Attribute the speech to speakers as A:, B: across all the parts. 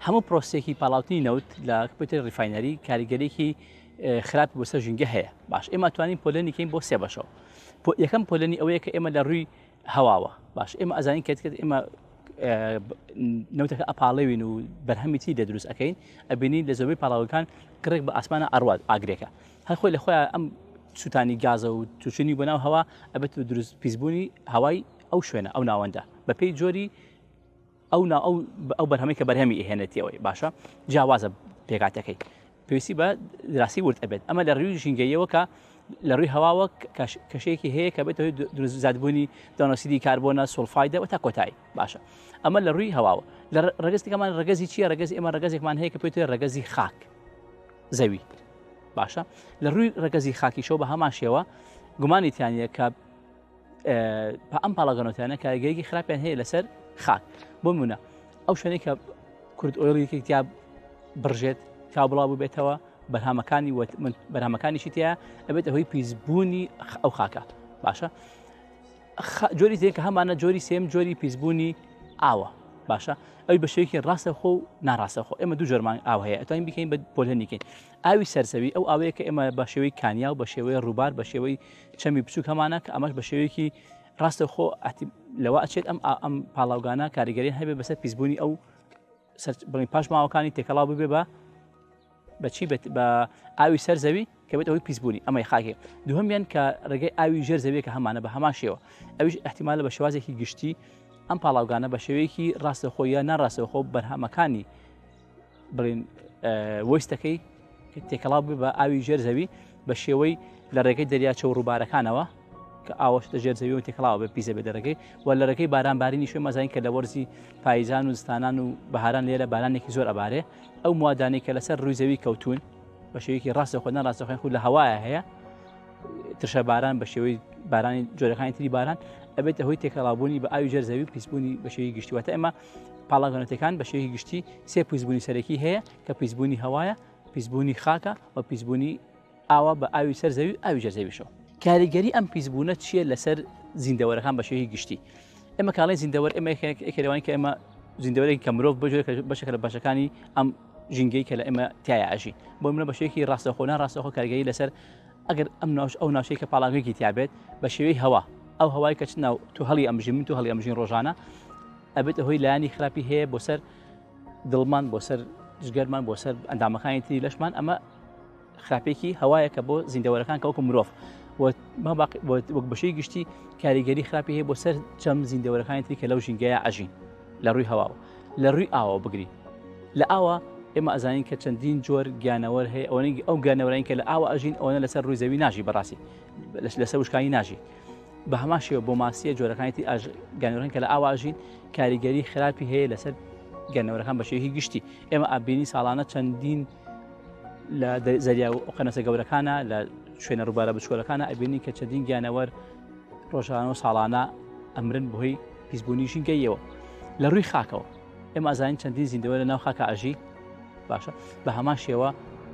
A: هەموو پرۆسێکی پاڵاوتنی نەوت لە کۆمپیوتەر ریفاینەری کاریگەریەکی خراپی بۆ سەر ژینگە هەیە. باش ئێمە توانین پۆلێنی کەین بۆ سێ بەشەوە. یەکەم پۆلێنی ئەوەیە کە ئێمە لە ڕووی هەواوە. باش ئێمە ئەزانین کە ئێمە نەوتەکە ئەپاڵێوین و بەرهەمی چی دەدروست ئەەکەین ئەبینین لە زۆربەی پاڵاوەکان کڕێک بە ئاسمانە ئەڕوات ئاگرێکە هەر خۆی لە خۆیان ئەم سوتانی گازە و تووشنی بۆ ناو هەوا ئەبێت دروست پیسبوونی هەوای ئەو شوێنە ئەو ناوەندە بەپێی جۆری ئەو بەرهەمەی کە بەرهەمی ئێهێنێتیەوەی باشە جیاوازە پێکاتەکەی پێویستی بە دراسی ورد ئەبێت ئەمە لە ڕووی ژینگەیەوە کە لە ڕووی هەواوە کەشەیەکی هەیە کە بێتەوەی دروست زیادبوونی داونۆکسیدی کاربۆنە سۆڵفایدە و تا کۆتایی باشە ئەمە لە ڕووی هەواوە لە ڕگەزێکمان ڕگەزی چییە ڕگەزی ئێمە ڕگەزێکمان هەیە کە پێوتێت ڕگەزی خاک زەوی باشە لە ڕووی ڕگەزی خاکیشەوە بە هەمان شێوە گومانیتیانە کە ئەم پاڵاگەنەوتیانە کاریگەریەکی خراپیان هەیە لەسەر خاک بۆ نمونە ئەو شوێنەی کە کورد ئۆیڵێکی تیا بڕژێت تا بڵاو ببێتەوە بەرهەمەکانیشی تایە ئەبێت ئەوەی پیسبوونی ئەو خاکە باشە جۆری تێک کە هەمانە جۆری سێم جۆری پیسبوونی ئاوە باشە ئەوی بە شێوەیەکی ڕاستەخۆ و ناڕاستەخۆ ئێمە دوو جۆرمان ئاو هەیە ئەتوانین بکەین بە پۆلێنیکەین ئاوی سەرزەوی ئەو ئاوەیە کە ئێمە بە شێوەی کانیا و بە شێوەی ڕووبار بە شێوەی چەمی بچووک هەمانە کە ئەمەش بە شێوەیەکی ڕاستەخۆ لەوە ئەچێت ئەم پاڵاوگانە کاریگەری هەبێ بەسەر پیسبوونی ئەو پاش ماوەکانی تێکەڵاو ببێ بەچی بە ئاوی سەر زەوی کە بێت ئەوەی پیسبوونی ئەمەی خاکێ دووهەمیان کە ڕێگەی ئاوی ژێر زەویە کە هەمانە بە هەمان شێوە ئەویش احتیمالە بە شێوازێکی گشتی ئەم پاڵاوگانە بە شێوەیەکی ڕاستەخۆ یا ناڕاستەخۆ بەرهەمەکانی بڵین وەستەکەی تێکەڵاو بێ بە ئاوی ژێر زەوی بە شێوەی لە ڕێگەی دەریاچە و ڕووبارەکانەوە کە ئاوەشتە ژێر زەوی و تێکەڵاو بە پیسە بێ دەرەکەی و لە ڕێگەی بارانبارینی شوێ مەزانین کە لە وەرزی پاییزان و زستانان و بەهاران لێرە بارانێکی زۆر ئەبارێ ئەو موادانەی کە لەسەر ڕووی زەوی کەوتون بە شێوەیەکی ڕاستەخۆ ناڕاستەخۆیان خود لە هەوایە هەیە ترشە باران بە شێوەی بارانی جۆرەکانی تری باران ئەبێت هۆی تێکەڵاوبوونی بە ئاوی ژێر زەوی و پیسبوونی بە شێوەی گشتی واتە ئێمە پاڵاگەنەوتەکان بە شێوەی گشتی سێ پیسبوونی سەرەکی هەیە کە پیسبوونی هەوایە پیسبوونی خاکە و پیسبوونی ئاوە بە ئاوی سەر زەوی ئاوی ژێر زەویشەوە کاریگەری ئەم پیسبوونە چییە لەسەر زیندەوەرەکان بە شێوەی گشتی ئێمە کاڵێن زیندەوەر ئێمە ئێکەوانی کە ئێمە زیندەوەرێکی کە مرۆڤ بەشێکە لە بەشەکانی ئەم ژینگەی کە لە ئێمە تایە ئاژی بۆ منە بە شێوەیەکی ڕاستەخۆ ناڕاستەخۆ کاریگەری لەسەر ئەگەر ئەو ناوچەی کە پاڵاگەیەکی تیابێت بە شێوەی هەوا ئەو هەوای کە چناو تو هەڵی ئەمژین من تو هەڵی ئەمژین ڕۆژانە ئەبێت هۆی لایانی خراپی هەیە بۆ سەر دڵمان بۆ سەر جگەرمان بۆ سەر ئەندامەکانی تری لەشمان ئەمە خراپێکی هەوایە کە بۆ زیندەوەرەکان کە وەکو مرۆڤ وەک بەشەی گشتی کاریگەری خراپی هەیە بۆ سەر چەم زیندەوەرەکانی تری کە لەو ژینگەیە ئەژین لە ڕووی هەواوە لە ڕووی ئاوە بگری لە ئاوە ئێمە ئەزانین کە چەندین جۆر گیانەوەر هەیە ئەو گیانەوەرین کە لە ئاوە ئەژین ئەوەنە لەسەر ڕووی زەوی ناژی بەڕاستی لەسەر وشکانی ناژی بە هەمان شێوە بۆ ماسیە جۆرەکانی گیانەوەران کە لە ئاوا ئەژین کاریگەری خراپی هەیە لەسەر گیانەوەرەکان بە شێوەیەکی گشتی ئێمە ئابینی ساڵانە چەندین لە زەریا و قەنەسە گەورەکانە لە شوێنە ڕووبارە بچکۆلەکانە ئەبینی کە چەندین گیانەوەر ڕۆژانە و ساڵانە ئەمرن بەهۆی پیسبوونی ژینگەیەوە لە ڕووی خاکەوە ئێمە ئازانین چەندین زیندەوەر لە ناو خاکە ئاژی باشە بە هەمان شێوە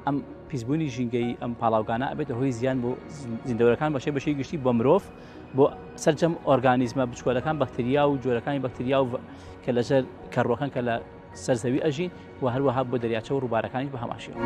A: ئەم پیسبوونی ژینگەی ئەم پاڵاوگانە ئەبێتە هۆی زیان بۆ زیندەوەرەکان بەشەی گشتی بۆ مرۆڤ بۆ سەرجەم ئۆرگانیزمە بچکۆلەکان بەکتریا و جۆرەکانی بەکتریا و کە لەژێر کەڕۆکان کە لە سەرزەوی ئەژین و هەروەها بۆ دەریاچە و ڕووبارەکانیش بە هەمان شێوە